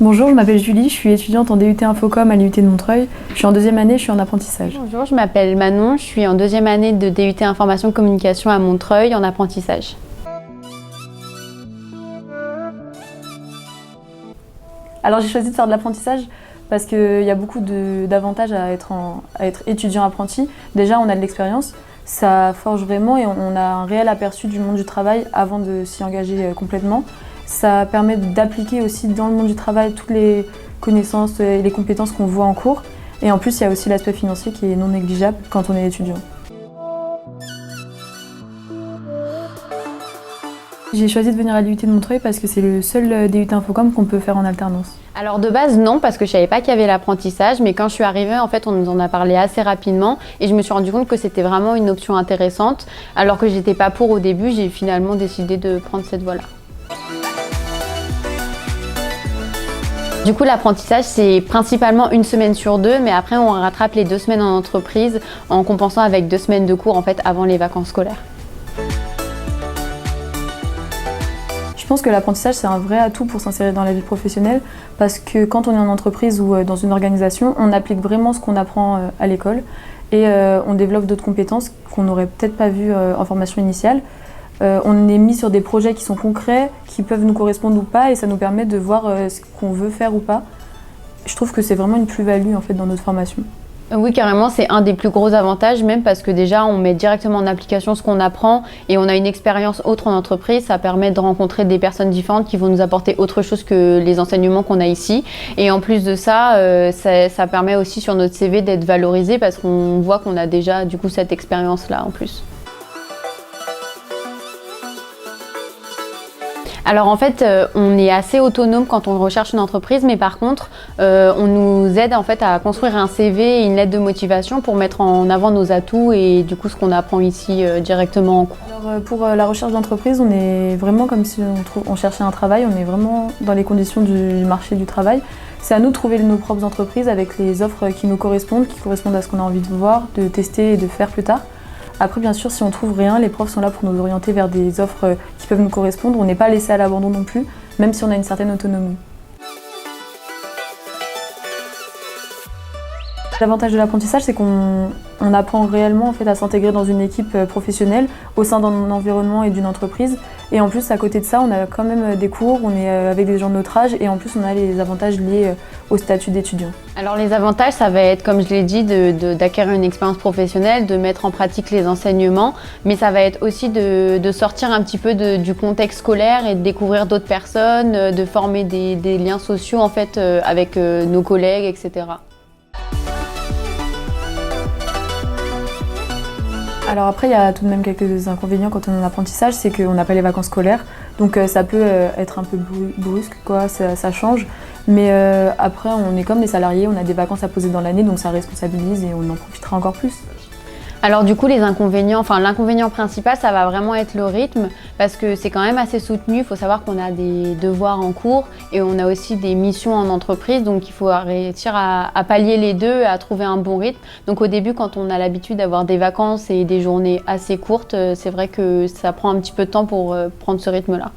Bonjour, je m'appelle Julie, je suis étudiante en DUT Infocom à l'IUT de Montreuil. Je suis en deuxième année, je suis en apprentissage. Bonjour, je m'appelle Manon, je suis en deuxième année de DUT Information Communication à Montreuil en apprentissage. Alors j'ai choisi de faire de l'apprentissage parce qu'il y a beaucoup d'avantages à être étudiant apprenti. Déjà, on a de l'expérience, ça forge vraiment et on a un réel aperçu du monde du travail avant de s'y engager complètement. Ça permet d'appliquer aussi dans le monde du travail toutes les connaissances et les compétences qu'on voit en cours. Et en plus, il y a aussi l'aspect financier qui est non négligeable quand on est étudiant. J'ai choisi de venir à l'IUT de Montreuil parce que c'est le seul DUT Infocom qu'on peut faire en alternance. Alors de base non, parce que je savais pas qu'il y avait l'apprentissage, mais quand je suis arrivée, en fait, on nous en a parlé assez rapidement et je me suis rendu compte que c'était vraiment une option intéressante. Alors que j'étais pas pour au début, j'ai finalement décidé de prendre cette voie-là. Du coup, l'apprentissage, c'est principalement une semaine sur deux, mais après, on rattrape les 2 semaines en entreprise en compensant avec 2 semaines de cours en fait, avant les vacances scolaires. Je pense que l'apprentissage, c'est un vrai atout pour s'insérer dans la vie professionnelle parce que quand on est en entreprise ou dans une organisation, on applique vraiment ce qu'on apprend à l'école et on développe d'autres compétences qu'on n'aurait peut-être pas vues en formation initiale. On est mis sur des projets qui sont concrets, qui peuvent nous correspondre ou pas et ça nous permet de voir ce qu'on veut faire ou pas. Je trouve que c'est vraiment une plus-value en fait, dans notre formation. Oui, carrément, c'est un des plus gros avantages, même parce que déjà, on met directement en application ce qu'on apprend et on a une expérience autre en entreprise. Ça permet de rencontrer des personnes différentes qui vont nous apporter autre chose que les enseignements qu'on a ici. Et en plus de ça, ça permet aussi sur notre CV d'être valorisé parce qu'on voit qu'on a déjà du coup cette expérience-là en plus. Alors en fait, on est assez autonome quand on recherche une entreprise, mais par contre, on nous aide en fait à construire un CV et une lettre de motivation pour mettre en avant nos atouts et du coup ce qu'on apprend ici directement en cours. Alors, pour la recherche d'entreprise, on est vraiment comme si on cherchait un travail, on est vraiment dans les conditions du marché du travail. C'est à nous de trouver nos propres entreprises avec les offres qui nous correspondent, qui correspondent à ce qu'on a envie de voir, de tester et de faire plus tard. Après, bien sûr, si on trouve rien, les profs sont là pour nous orienter vers des offres qui peuvent nous correspondre. On n'est pas laissé à l'abandon non plus, même si on a une certaine autonomie. L'avantage de l'apprentissage, c'est qu'on apprend réellement en fait, à s'intégrer dans une équipe professionnelle au sein d'un environnement et d'une entreprise. Et en plus, à côté de ça, on a quand même des cours, on est avec des gens de notre âge et en plus, on a les avantages liés au statut d'étudiant. Alors les avantages, ça va être, comme je l'ai dit, d'acquérir une expérience professionnelle, de mettre en pratique les enseignements, mais ça va être aussi de sortir un petit peu du contexte scolaire et de découvrir d'autres personnes, de former des liens sociaux en fait, avec nos collègues, etc. Alors après, il y a tout de même quelques inconvénients quand on est en apprentissage, c'est qu'on n'a pas les vacances scolaires, donc ça peut être un peu brusque, quoi, ça change. Mais après, on est comme les salariés, on a des vacances à poser dans l'année, donc ça responsabilise et on en profitera encore plus. Alors du coup, les inconvénients, l'inconvénient principal, ça va vraiment être le rythme parce que c'est quand même assez soutenu. Il faut savoir qu'on a des devoirs en cours et on a aussi des missions en entreprise, donc il faut réussir à pallier les deux, à trouver un bon rythme. Donc au début, quand on a l'habitude d'avoir des vacances et des journées assez courtes, c'est vrai que ça prend un petit peu de temps pour prendre ce rythme-là.